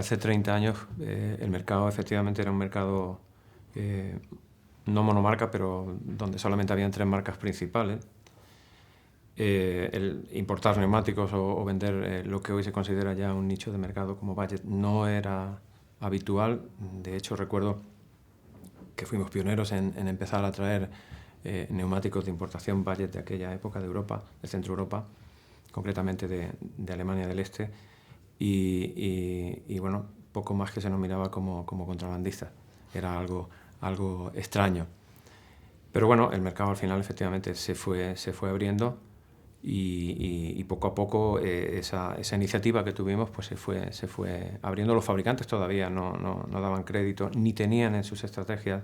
Hace 30 años el mercado efectivamente era un mercado no monomarca, pero donde solamente habían 3 marcas principales. El importar neumáticos o vender lo que hoy se considera ya un nicho de mercado como budget no era habitual. De hecho, recuerdo que fuimos pioneros en empezar a traer neumáticos de importación budget de aquella época de Europa, de Centro Europa, concretamente de Alemania del Este, y bueno, poco más que se nos miraba como contrabandistas. Era algo extraño. Pero bueno, el mercado al final efectivamente se fue abriendo y poco a poco esa iniciativa que tuvimos pues se fue abriendo. Los fabricantes todavía no daban crédito ni tenían en sus estrategias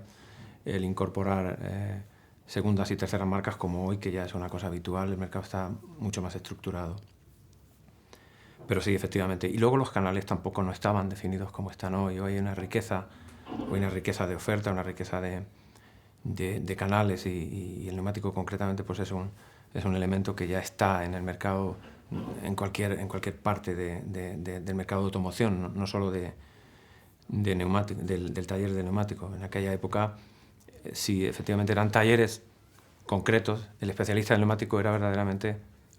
el incorporar segundas y terceras marcas como hoy, que ya es una cosa habitual. El mercado está mucho más estructurado. Pero sí, efectivamente. Y luego los canales tampoco no estaban definidos como están hoy. Hoy hay una riqueza de oferta, una riqueza de canales y el neumático concretamente pues es un elemento que ya está en el mercado en cualquier parte del mercado de automoción, no solo de neumático, del taller de neumáticos. En aquella época, sí, efectivamente eran talleres concretos. El especialista del neumático era verdaderamente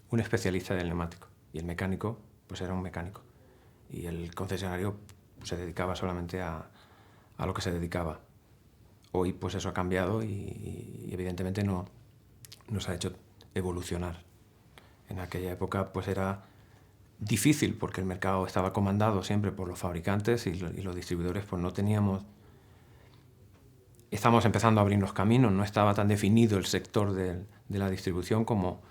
un especialista del neumático y el mecánico pues era un mecánico y el concesionario pues, se dedicaba solamente a lo que se dedicaba. Hoy pues eso ha cambiado y evidentemente nos ha hecho evolucionar. En aquella época pues era difícil porque el mercado estaba comandado siempre por los fabricantes y los distribuidores pues no teníamos... Estamos empezando a abrirnos caminos, no estaba tan definido el sector de la distribución como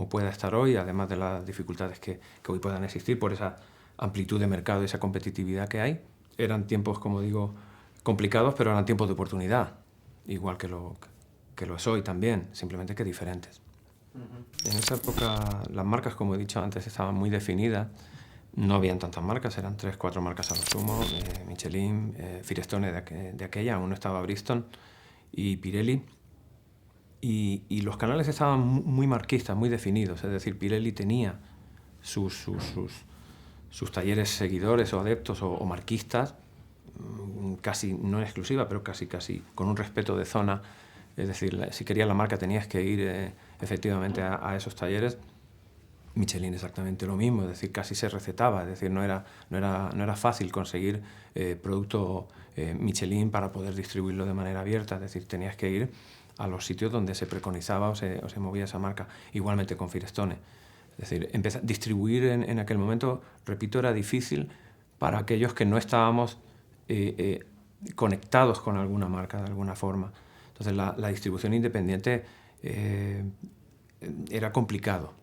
pueda estar hoy, además de las dificultades que hoy puedan existir por esa amplitud de mercado y esa competitividad que hay. Eran tiempos, como digo, complicados, pero eran tiempos de oportunidad, igual que lo es hoy también, simplemente que diferentes. En esa época las marcas, como he dicho antes, estaban muy definidas. No habían tantas marcas, eran 3 o 4 marcas a lo sumo, Michelin, Firestone de aquella, aún no estaba Bridgestone y Pirelli. Y los canales estaban muy marquistas, muy definidos, es decir, Pirelli tenía sus talleres seguidores o adeptos o marquistas, casi no en exclusiva, pero casi con un respeto de zona. Es decir, si querías la marca tenías que ir efectivamente a esos talleres. Michelin exactamente lo mismo, es decir, casi se recetaba, es decir, no era fácil conseguir producto Michelin para poder distribuirlo de manera abierta, es decir, tenías que ir a los sitios donde se preconizaba o se movía esa marca. Igualmente con Firestone. Es decir, distribuir en aquel momento, repito, era difícil para aquellos que no estábamos conectados con alguna marca de alguna forma. Entonces la distribución independiente era complicado.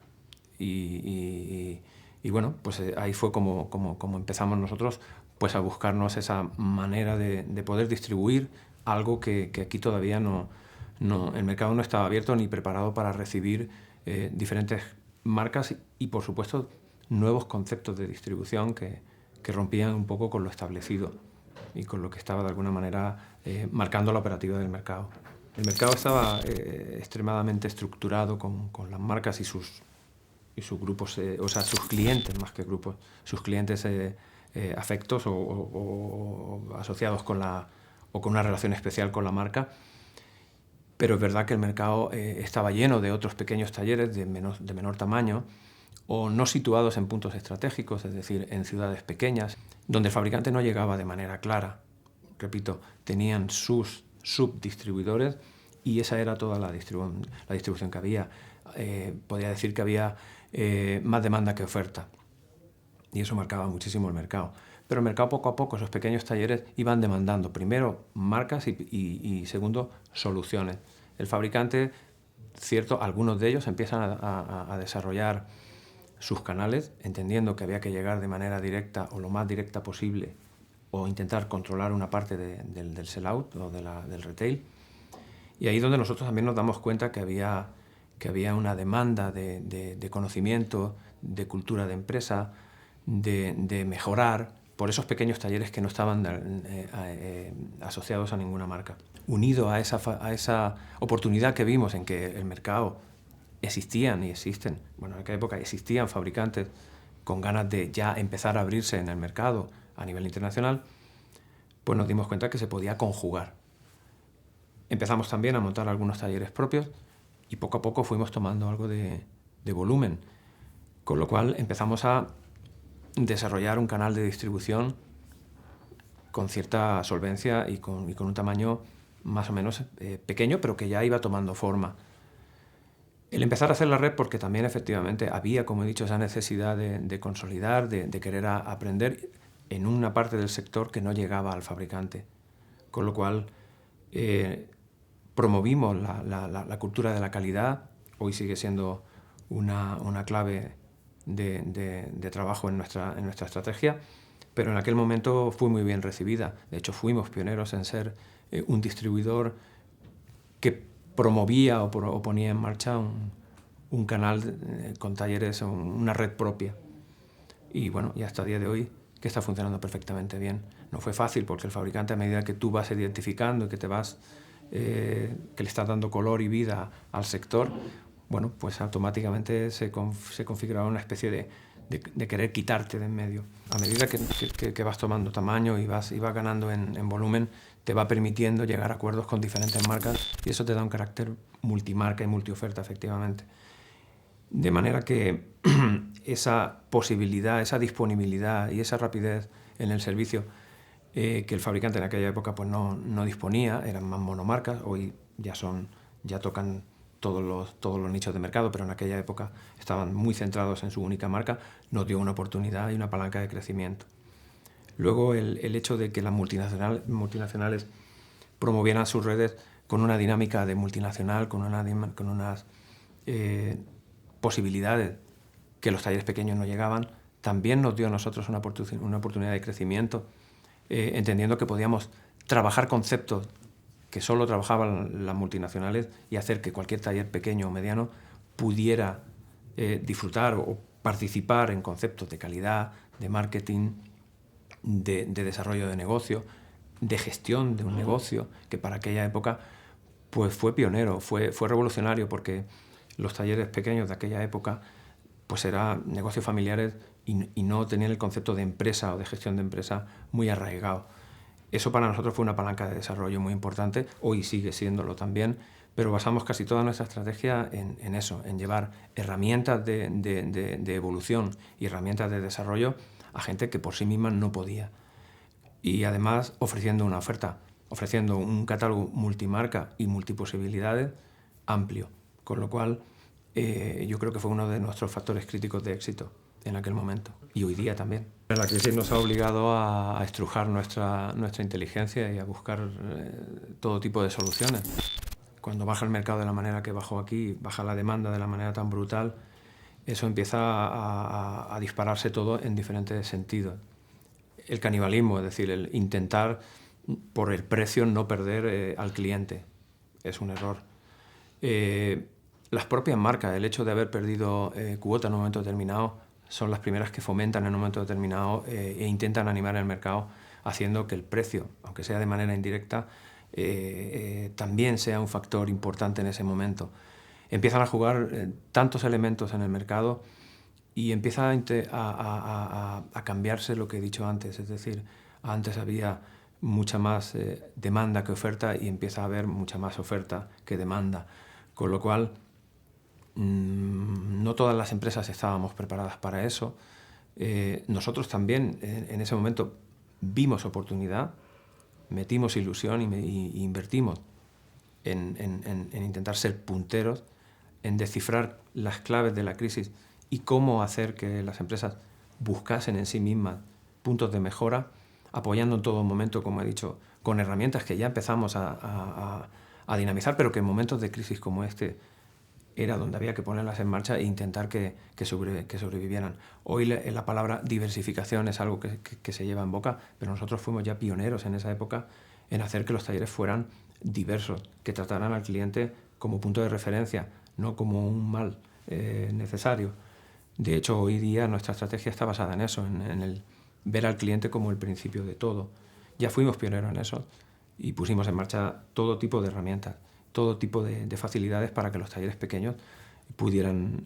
Y bueno, pues ahí fue como empezamos nosotros pues a buscarnos esa manera de poder distribuir algo que aquí todavía el mercado no estaba abierto ni preparado para recibir diferentes marcas y por supuesto nuevos conceptos de distribución que rompían un poco con lo establecido y con lo que estaba de alguna manera marcando la operativa del mercado. El mercado estaba extremadamente estructurado con las marcas y sus grupos, o sea, sus clientes más que grupos, sus clientes afectos o asociados con una relación especial con la marca. Pero es verdad que el mercado estaba lleno de otros pequeños talleres de menor tamaño o no situados en puntos estratégicos, es decir, en ciudades pequeñas, donde el fabricante no llegaba de manera clara. Repito, tenían sus subdistribuidores y esa era toda la distribución que había. Podría decir que había más demanda que oferta y eso marcaba muchísimo el mercado. Pero el mercado poco a poco, esos pequeños talleres iban demandando primero marcas y segundo soluciones. El fabricante, cierto, algunos de ellos empiezan a desarrollar sus canales, entendiendo que había que llegar de manera directa o lo más directa posible o intentar controlar una parte del sell-out o del retail. Y ahí es donde nosotros también nos damos cuenta que había una demanda de conocimiento, de cultura de empresa, de mejorar por esos pequeños talleres que no estaban asociados a ninguna marca. Unido a esa oportunidad que vimos en que el mercado existían y existen, bueno, en aquella época existían fabricantes con ganas de ya empezar a abrirse en el mercado a nivel internacional, pues nos dimos cuenta que se podía conjugar. Empezamos también a montar algunos talleres propios y poco a poco fuimos tomando algo de volumen, con lo cual empezamos a desarrollar un canal de distribución con cierta solvencia y con un tamaño más o menos pequeño, pero que ya iba tomando forma. El empezar a hacer la red porque también efectivamente había, como he dicho, esa necesidad de consolidar, de querer aprender en una parte del sector que no llegaba al fabricante. Con lo cual promovimos la cultura de la calidad. Hoy sigue siendo una clave de trabajo en nuestra estrategia, pero en aquel momento fue muy bien recibida. De hecho, fuimos pioneros en ser un distribuidor que promovía o ponía en marcha un canal con talleres, una red propia. Y bueno, y hasta el día de hoy que está funcionando perfectamente bien. No fue fácil porque el fabricante, a medida que tú vas identificando y que te vas, que le estás dando color y vida al sector, bueno, pues automáticamente se configuraba una especie de querer quitarte de en medio. A medida que vas tomando tamaño y vas ganando en volumen, te va permitiendo llegar a acuerdos con diferentes marcas y eso te da un carácter multimarca y multioferta, efectivamente. De manera que esa posibilidad, esa disponibilidad y esa rapidez en el servicio que el fabricante en aquella época pues no disponía, eran más monomarcas, hoy ya tocan todos los nichos de mercado, pero en aquella época estaban muy centrados en su única marca, nos dio una oportunidad y una palanca de crecimiento. Luego el hecho de que las multinacionales promovieran sus redes con una dinámica de multinacional, con unas posibilidades que los talleres pequeños no llegaban, también nos dio a nosotros una oportunidad de crecimiento, entendiendo que podíamos trabajar conceptos que solo trabajaban las multinacionales y hacer que cualquier taller pequeño o mediano pudiera disfrutar o participar en conceptos de calidad, de marketing, de desarrollo de negocio, de gestión de un negocio, que para aquella época pues fue pionero, fue revolucionario, porque los talleres pequeños de aquella época pues eran negocios familiares y no tenían el concepto de empresa o de gestión de empresa muy arraigado. Eso para nosotros fue una palanca de desarrollo muy importante, hoy sigue siéndolo también, pero basamos casi toda nuestra estrategia en eso, en llevar herramientas de evolución y herramientas de desarrollo a gente que por sí misma no podía. Y además ofreciendo una oferta, ofreciendo un catálogo multimarca y multiposibilidades amplio, con lo cual yo creo que fue uno de nuestros factores críticos de éxito en aquel momento y hoy día también. La crisis nos ha obligado a estrujar nuestra inteligencia y a buscar todo tipo de soluciones. Cuando baja el mercado de la manera que bajó aquí, baja la demanda de la manera tan brutal, eso empieza a dispararse todo en diferentes sentidos. El canibalismo, es decir, el intentar por el precio no perder al cliente, es un error. Las propias marcas, el hecho de haber perdido cuota en un momento determinado, son las primeras que fomentan en un momento determinado e intentan animar el mercado haciendo que el precio, aunque sea de manera indirecta, también sea un factor importante en ese momento. Empiezan a jugar tantos elementos en el mercado y empieza a cambiarse lo que he dicho antes, es decir, antes había mucha más demanda que oferta y empieza a haber mucha más oferta que demanda, con lo cual no todas las empresas estábamos preparadas para eso. Nosotros también en ese momento vimos oportunidad, metimos ilusión y invertimos en intentar ser punteros, en descifrar las claves de la crisis y cómo hacer que las empresas buscasen en sí mismas puntos de mejora, apoyando en todo momento, como he dicho, con herramientas que ya empezamos a dinamizar, pero que en momentos de crisis como este era donde había que ponerlas en marcha e intentar que sobrevivieran. Hoy la palabra diversificación es algo que se lleva en boca, pero nosotros fuimos ya pioneros en esa época en hacer que los talleres fueran diversos, que trataran al cliente como punto de referencia, no como un mal necesario. De hecho, hoy día nuestra estrategia está basada en eso, en el ver al cliente como el principio de todo. Ya fuimos pioneros en eso y pusimos en marcha todo tipo de herramientas, todo tipo de facilidades para que los talleres pequeños pudieran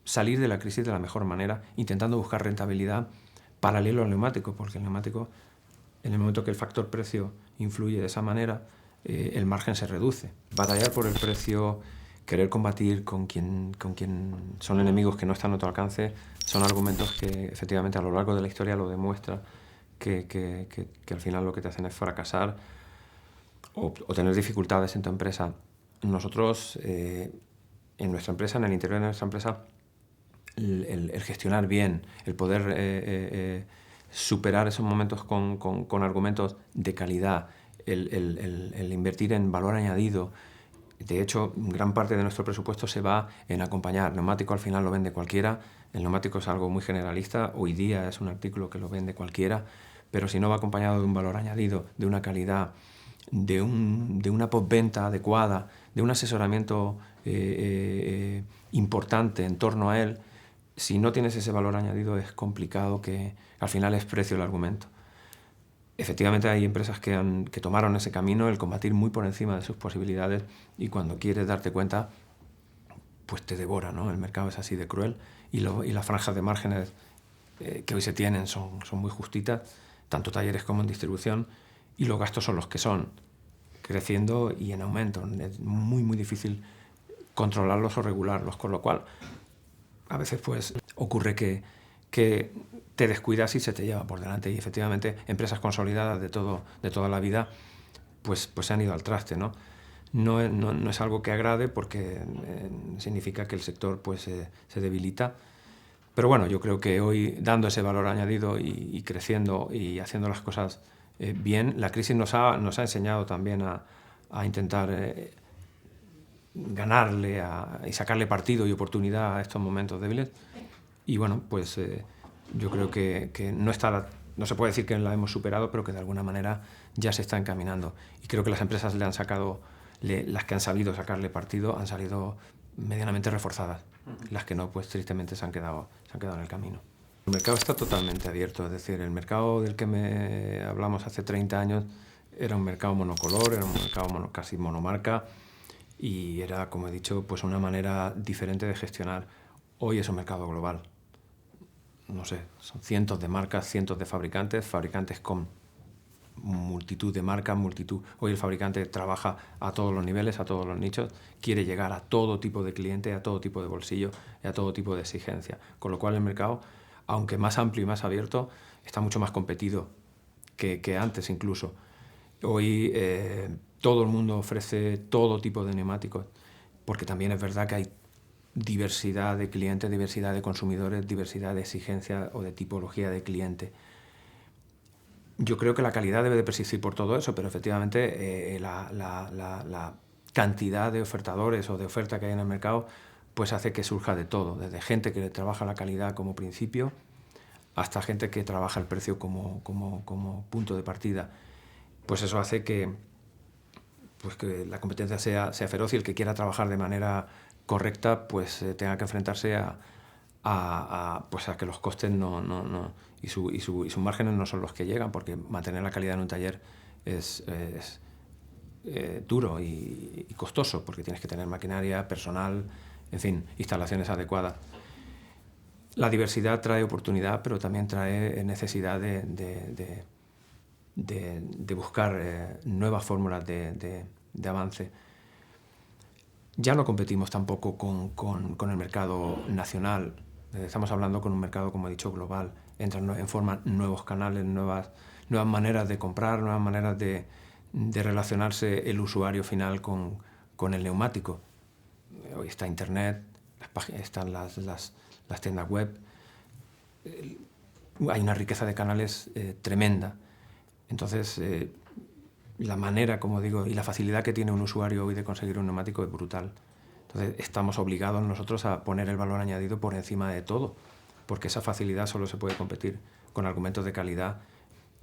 salir de la crisis de la mejor manera, intentando buscar rentabilidad paralelo al neumático, porque el neumático, en el momento que el factor precio influye de esa manera, el margen se reduce. Batallar por el precio, querer combatir con quien son enemigos que no están a tu alcance, son argumentos que efectivamente a lo largo de la historia lo demuestra, que al final lo que te hacen es fracasar o tener dificultades en tu empresa. Nosotros, en nuestra empresa, en el interior de nuestra empresa, el gestionar bien, el poder superar esos momentos con argumentos de calidad, el invertir en valor añadido. De hecho, gran parte de nuestro presupuesto se va en acompañar. Neumático al final lo vende cualquiera, el neumático es algo muy generalista, hoy día es un artículo que lo vende cualquiera, pero si no va acompañado de un valor añadido, de una calidad, de una postventa adecuada, de un asesoramiento importante en torno a él, si no tienes ese valor añadido es complicado, que al final es precio el argumento. Efectivamente hay empresas que tomaron ese camino, el combatir muy por encima de sus posibilidades, y cuando quieres darte cuenta, pues te devora, ¿no? El mercado es así de cruel y las franjas de márgenes que hoy se tienen son muy justitas, tanto talleres como en distribución, y los gastos son los que son, creciendo y en aumento. Es muy, muy difícil controlarlos o regularlos, con lo cual a veces pues ocurre que te descuidas y se te lleva por delante, y efectivamente empresas consolidadas de toda la vida pues se han ido al traste, ¿no? No es algo que agrade, porque significa que el sector pues se debilita, pero bueno, yo creo que hoy, dando ese valor añadido y creciendo y haciendo las cosas bien, la crisis nos ha enseñado también a intentar ganarle y sacarle partido y oportunidad a estos momentos débiles. Y bueno, pues yo creo que no se puede decir que la hemos superado, pero que de alguna manera ya se está encaminando. Y creo que las empresas las que han sabido sacarle partido han salido medianamente reforzadas. Las que no, pues tristemente se han quedado en el camino. El mercado está totalmente abierto, es decir, el mercado del que hablamos hace 30 años era un mercado monocolor, era un mercado casi monomarca, y era, como he dicho, pues una manera diferente de gestionar. Hoy es un mercado global. No sé, son cientos de marcas, cientos de fabricantes con multitud de marcas, Hoy el fabricante trabaja a todos los niveles, a todos los nichos, quiere llegar a todo tipo de cliente, a todo tipo de bolsillo y a todo tipo de exigencia. Con lo cual el mercado, aunque más amplio y más abierto, está mucho más competido que antes incluso. Hoy todo el mundo ofrece todo tipo de neumáticos, porque también es verdad que hay diversidad de clientes, diversidad de consumidores, diversidad de exigencias o de tipología de cliente. Yo creo que la calidad debe de persistir por todo eso, pero efectivamente la cantidad de ofertadores o de oferta que hay en el mercado pues hace que surja de todo, desde gente que trabaja la calidad como principio hasta gente que trabaja el precio como punto de partida. Pues eso hace que la competencia sea feroz, y el que quiera trabajar de manera correcta pues tenga que enfrentarse a que los costes y sus márgenes no son los que llegan, porque mantener la calidad en un taller es duro y costoso, porque tienes que tener maquinaria, personal, en fin, instalaciones adecuadas. La diversidad trae oportunidad, pero también trae necesidad de buscar nuevas fórmulas de avance. Ya no competimos tampoco con el mercado nacional. Estamos hablando con un mercado, como he dicho, global. Entran en forma nuevos canales, nuevas maneras de comprar, nuevas maneras de relacionarse el usuario final con el neumático. Hoy está Internet, están las tiendas web. Hay una riqueza de canales tremenda. Entonces, la manera, como digo, y la facilidad que tiene un usuario hoy de conseguir un neumático es brutal. Entonces, estamos obligados nosotros a poner el valor añadido por encima de todo, porque esa facilidad solo se puede competir con argumentos de calidad.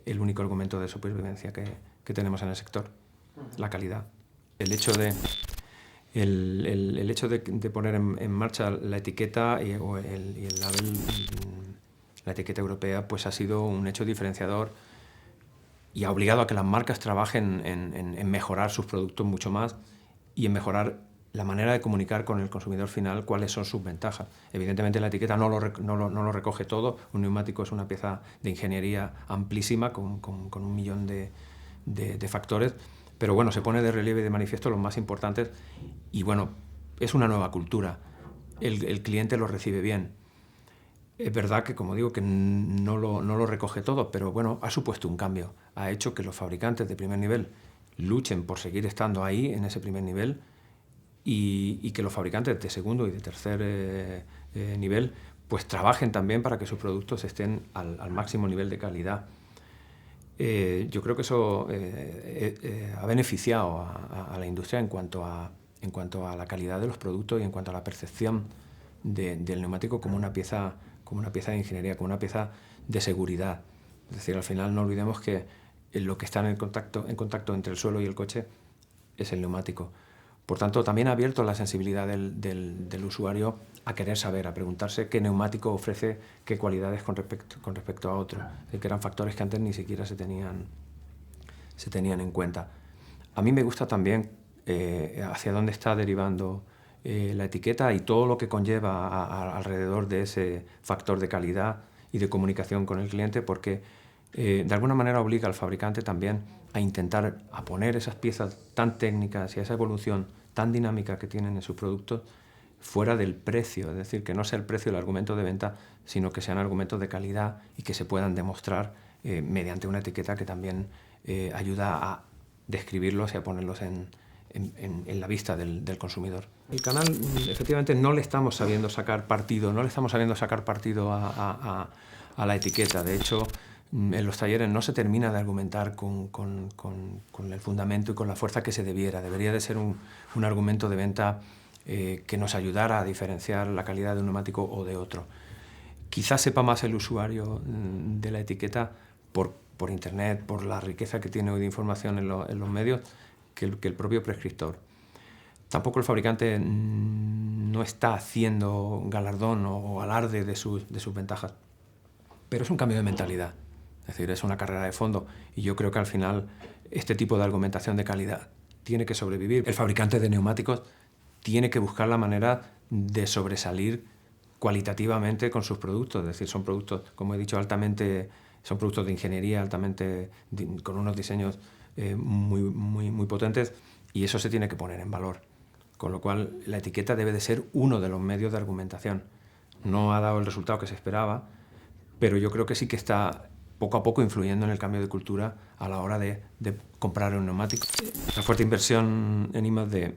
El único argumento de supervivencia que tenemos en el sector, la calidad. El hecho de poner en marcha la etiqueta y el label, la etiqueta europea, pues ha sido un hecho diferenciador y ha obligado a que las marcas trabajen en mejorar sus productos mucho más y en mejorar la manera de comunicar con el consumidor final cuáles son sus ventajas. Evidentemente la etiqueta no lo recoge todo, un neumático es una pieza de ingeniería amplísima con un millón de factores, pero bueno, se pone de relieve y de manifiesto los más importantes y bueno, es una nueva cultura, el cliente lo recibe bien. Es verdad que, como digo, que no lo recoge todo, pero bueno, ha supuesto un cambio, ha hecho que los fabricantes de primer nivel luchen por seguir estando ahí en ese primer nivel y que los fabricantes de segundo y de tercer nivel pues trabajen también para que sus productos estén al máximo nivel de calidad. Yo creo que eso ha beneficiado a la industria en cuanto a la calidad de los productos y en cuanto a la percepción del neumático como una pieza de ingeniería, como una pieza de seguridad. Es decir, al final no olvidemos que lo que está en contacto entre el suelo y el coche es el neumático. Por tanto, también ha abierto la sensibilidad del usuario a querer saber, a preguntarse qué neumático ofrece qué cualidades con respecto a otro, que eran factores que antes ni siquiera se tenían en cuenta. A mí me gusta también hacia dónde está derivando la etiqueta y todo lo que conlleva alrededor de ese factor de calidad y de comunicación con el cliente, porque de alguna manera obliga al fabricante también a intentar a poner esas piezas tan técnicas y a esa evolución tan dinámica que tienen en sus productos fuera del precio, es decir, que no sea el precio el argumento de venta, sino que sean argumentos de calidad y que se puedan demostrar mediante una etiqueta que también ayuda a describirlos y a ponerlos en la vista del consumidor. El canal, efectivamente, no le estamos sabiendo sacar partido, a la etiqueta. De hecho, en los talleres no se termina de argumentar con el fundamento y con la fuerza que se debiera. Debería de ser un argumento de venta que nos ayudara a diferenciar la calidad de un neumático o de otro. Quizás sepa más el usuario de la etiqueta por Internet, por la riqueza que tiene hoy de información en los medios, que el propio prescriptor. Tampoco el fabricante no está haciendo galardón o alarde de sus ventajas, pero es un cambio de mentalidad. Es decir, es una carrera de fondo y yo creo que al final este tipo de argumentación de calidad tiene que sobrevivir. El fabricante de neumáticos tiene que buscar la manera de sobresalir cualitativamente con sus productos. Es decir, son productos, como he dicho, son productos de ingeniería con unos diseños muy potentes y eso se tiene que poner en valor. Con lo cual, la etiqueta debe de ser uno de los medios de argumentación. No ha dado el resultado que se esperaba, pero yo creo que sí que está poco a poco influyendo en el cambio de cultura a la hora de comprar un neumático. La fuerte inversión en I+D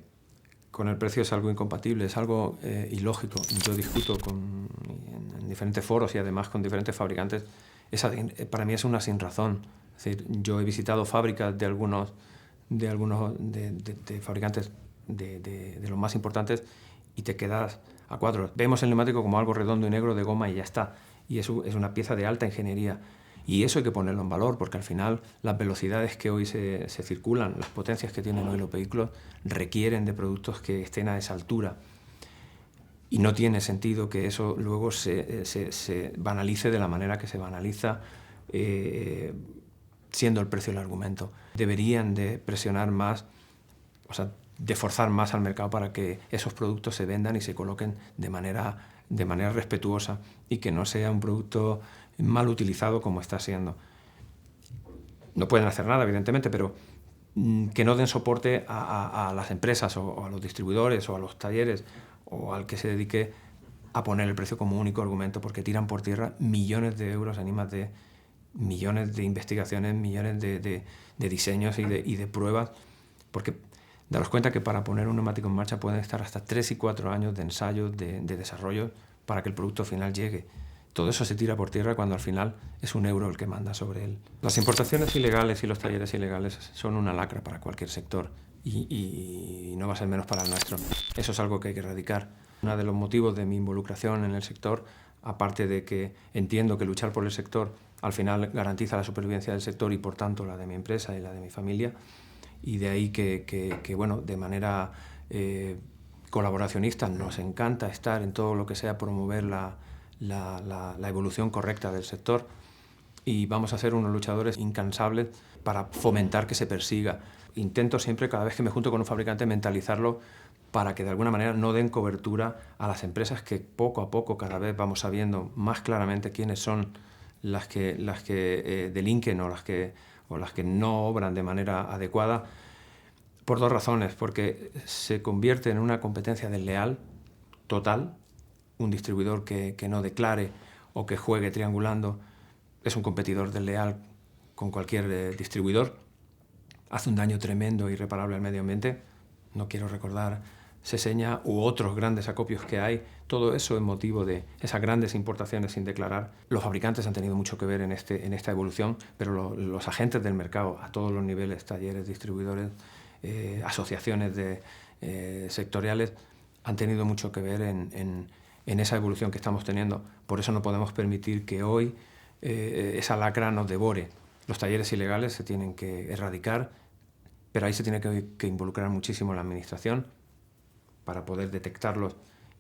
con el precio es algo incompatible, es algo ilógico. Yo discuto en diferentes foros y además con diferentes fabricantes. Para mí es una sinrazón. Es decir, yo he visitado fábricas de algunos fabricantes de los más importantes y te quedas a cuadros. Vemos el neumático como algo redondo y negro de goma y ya está. Y eso es una pieza de alta ingeniería. Y eso hay que ponerlo en valor, porque al final las velocidades que hoy se circulan, las potencias que tienen hoy los vehículos, requieren de productos que estén a esa altura. Y no tiene sentido que eso luego se banalice de la manera que se banaliza, siendo el precio el argumento. Deberían de presionar más, o sea, de forzar más al mercado para que esos productos se vendan y se coloquen de manera respetuosa y que no sea un producto mal utilizado como está siendo. No pueden hacer nada, evidentemente, pero que no den soporte a las empresas o a los distribuidores o a los talleres o al que se dedique a poner el precio como único argumento, porque tiran por tierra millones de euros en I+D, millones de investigaciones, millones de diseños y de pruebas, porque daros cuenta que para poner un neumático en marcha pueden estar hasta 3 y 4 años de ensayos, de desarrollo, para que el producto final llegue. Todo eso se tira por tierra cuando al final es un euro el que manda sobre él. Las importaciones ilegales y los talleres ilegales son una lacra para cualquier sector y no va a ser menos para el nuestro. Eso es algo que hay que erradicar. Uno de los motivos de mi involucración en el sector, aparte de que entiendo que luchar por el sector al final garantiza la supervivencia del sector y por tanto la de mi empresa y la de mi familia, y de ahí que bueno, de manera colaboracionista nos encanta estar en todo lo que sea promover la evolución correcta del sector y vamos a ser unos luchadores incansables para fomentar que se persiga. Intento siempre, cada vez que me junto con un fabricante, mentalizarlo para que de alguna manera no den cobertura a las empresas que poco a poco cada vez vamos sabiendo más claramente quiénes son las que delinquen o las que no obran de manera adecuada, por dos razones. Porque se convierte en una competencia desleal total. Un distribuidor que no declare o que juegue triangulando es un competidor desleal con cualquier distribuidor. Hace un daño tremendo e irreparable al medio ambiente. No quiero recordar Seseña u otros grandes acopios que hay. Todo eso es motivo de esas grandes importaciones sin declarar. Los fabricantes han tenido mucho que ver en esta evolución, pero los agentes del mercado a todos los niveles, talleres, distribuidores, asociaciones sectoriales, han tenido mucho que ver en esa evolución que estamos teniendo. Por eso no podemos permitir que hoy esa lacra nos devore. Los talleres ilegales se tienen que erradicar, pero ahí se tiene que involucrar muchísimo la administración para poder detectarlos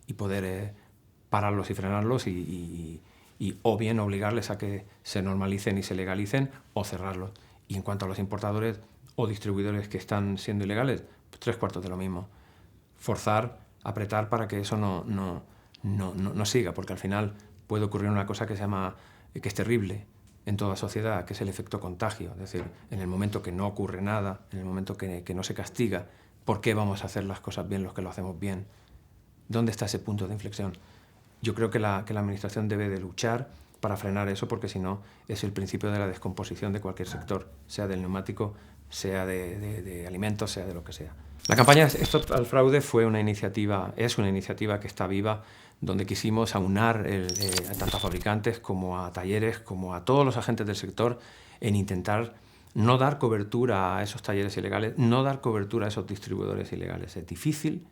y poder pararlos y frenarlos y o bien obligarles a que se normalicen y se legalicen o cerrarlos. Y en cuanto a los importadores o distribuidores que están siendo ilegales, pues 3/4 de lo mismo. Forzar, apretar para que eso no siga, porque al final puede ocurrir una cosa que es terrible en toda sociedad, que es el efecto contagio. Es decir, en el momento que no ocurre nada, en el momento que no se castiga, ¿por qué vamos a hacer las cosas bien los que lo hacemos bien? ¿Dónde está ese punto de inflexión? Yo creo que la administración debe de luchar para frenar eso, porque si no es el principio de la descomposición de cualquier sector, sea del neumático, sea de alimentos, sea de lo que sea. La campaña Stop al Fraude es una iniciativa que está viva, donde quisimos aunar tanto a fabricantes como a talleres, como a todos los agentes del sector, en intentar no dar cobertura a esos talleres ilegales, no dar cobertura a esos distribuidores ilegales. Es difícil,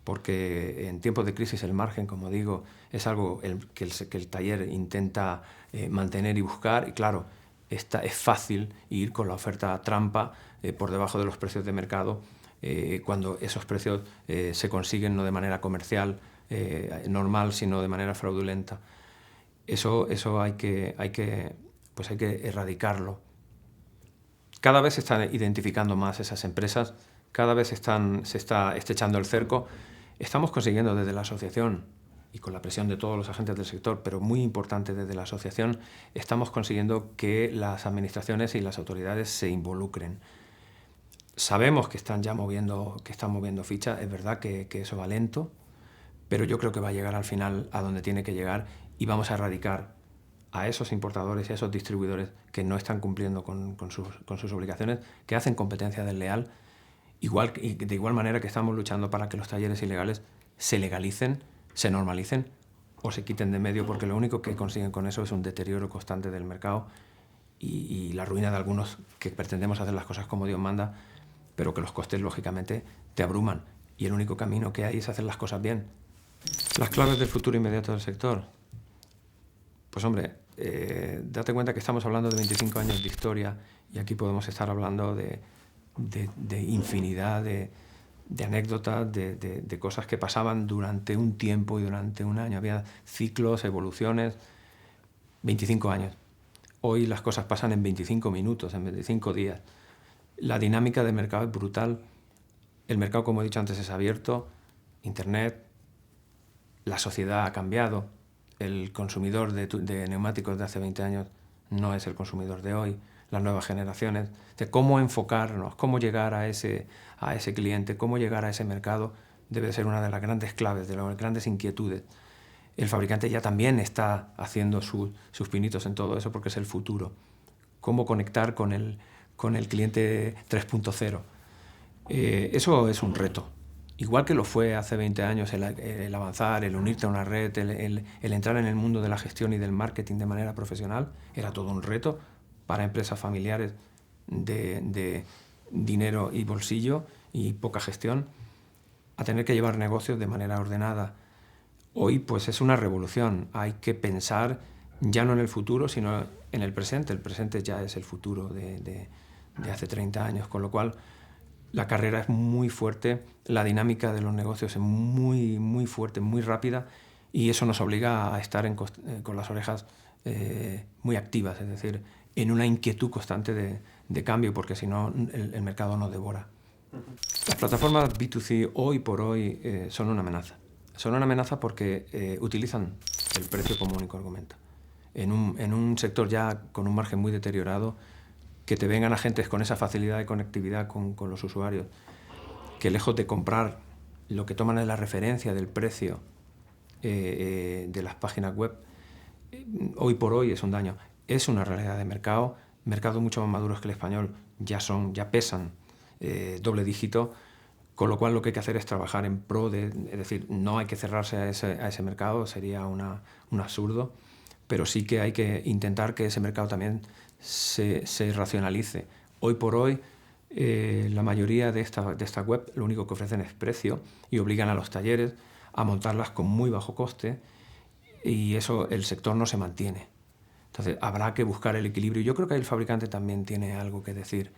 porque en tiempos de crisis el margen, como digo, es algo que el taller intenta mantener y buscar, y claro, es fácil ir con la oferta trampa por debajo de los precios de mercado, cuando esos precios se consiguen no de manera comercial normal, sino de manera fraudulenta. Eso hay que erradicarlo. Cada vez se están identificando más esas empresas, cada vez se está estrechando el cerco. Estamos consiguiendo desde la asociación, y con la presión de todos los agentes del sector, pero muy importante desde la asociación, estamos consiguiendo que las administraciones y las autoridades se involucren. Sabemos que están moviendo ficha, es verdad que eso va lento, pero yo creo que va a llegar al final a donde tiene que llegar, y vamos a erradicar a esos importadores y a esos distribuidores que no están cumpliendo con sus obligaciones, que hacen competencia desleal, de igual manera que estamos luchando para que los talleres ilegales se legalicen, se normalicen o se quiten de medio, porque lo único que consiguen con eso es un deterioro constante del mercado y la ruina de algunos que pretendemos hacer las cosas como Dios manda, pero que los costes, lógicamente, te abruman. Y el único camino que hay es hacer las cosas bien. Las claves del futuro inmediato del sector. Pues hombre, date cuenta que estamos hablando de 25 años de historia, y aquí podemos estar hablando de infinidad de anécdotas, de cosas que pasaban durante un tiempo y durante un año. Había ciclos, evoluciones. 25 años. Hoy las cosas pasan en 25 minutos, en 25 días. La dinámica del mercado es brutal. El mercado, como he dicho antes, es abierto. Internet, la sociedad ha cambiado. El consumidor de neumáticos de hace 20 años no es el consumidor de hoy. Las nuevas generaciones. De cómo enfocarnos, cómo llegar a ese cliente, cómo llegar a ese mercado, debe ser una de las grandes claves, de las grandes inquietudes. El fabricante ya también está haciendo sus pinitos en todo eso, porque es el futuro. Cómo conectar con el cliente 3.0. Eso es un reto. Igual que lo fue hace 20 años el avanzar, el unirte a una red, el entrar en el mundo de la gestión y del marketing de manera profesional, era todo un reto para empresas familiares de dinero y bolsillo y poca gestión, a tener que llevar negocios de manera ordenada. Hoy pues es una revolución. Hay que pensar ya no en el futuro, sino en el presente. El presente ya es el futuro de hace 30 años, con lo cual la carrera es muy fuerte, la dinámica de los negocios es muy, muy fuerte, muy rápida, y eso nos obliga a estar con las orejas muy activas, es decir, en una inquietud constante de cambio, porque si no el mercado nos devora. Las plataformas B2C hoy por hoy son una amenaza. Son una amenaza porque utilizan el precio como único argumento. En un sector ya con un margen muy deteriorado, que te vengan agentes con esa facilidad de conectividad con los usuarios, que lejos de comprar, lo que toman es la referencia del precio de las páginas web, hoy por hoy es un daño. Es una realidad de mercado, mercados mucho más maduros que el español ya pesan doble dígito, con lo cual lo que hay que hacer es trabajar en pro es decir, no hay que cerrarse a ese mercado, sería un absurdo, pero sí que hay que intentar que ese mercado también se racionalice. Hoy por hoy, la mayoría de esta web lo único que ofrecen es precio y obligan a los talleres a montarlas con muy bajo coste, y eso el sector no se mantiene. Entonces habrá que buscar el equilibrio. Yo creo que el fabricante también tiene algo que decir.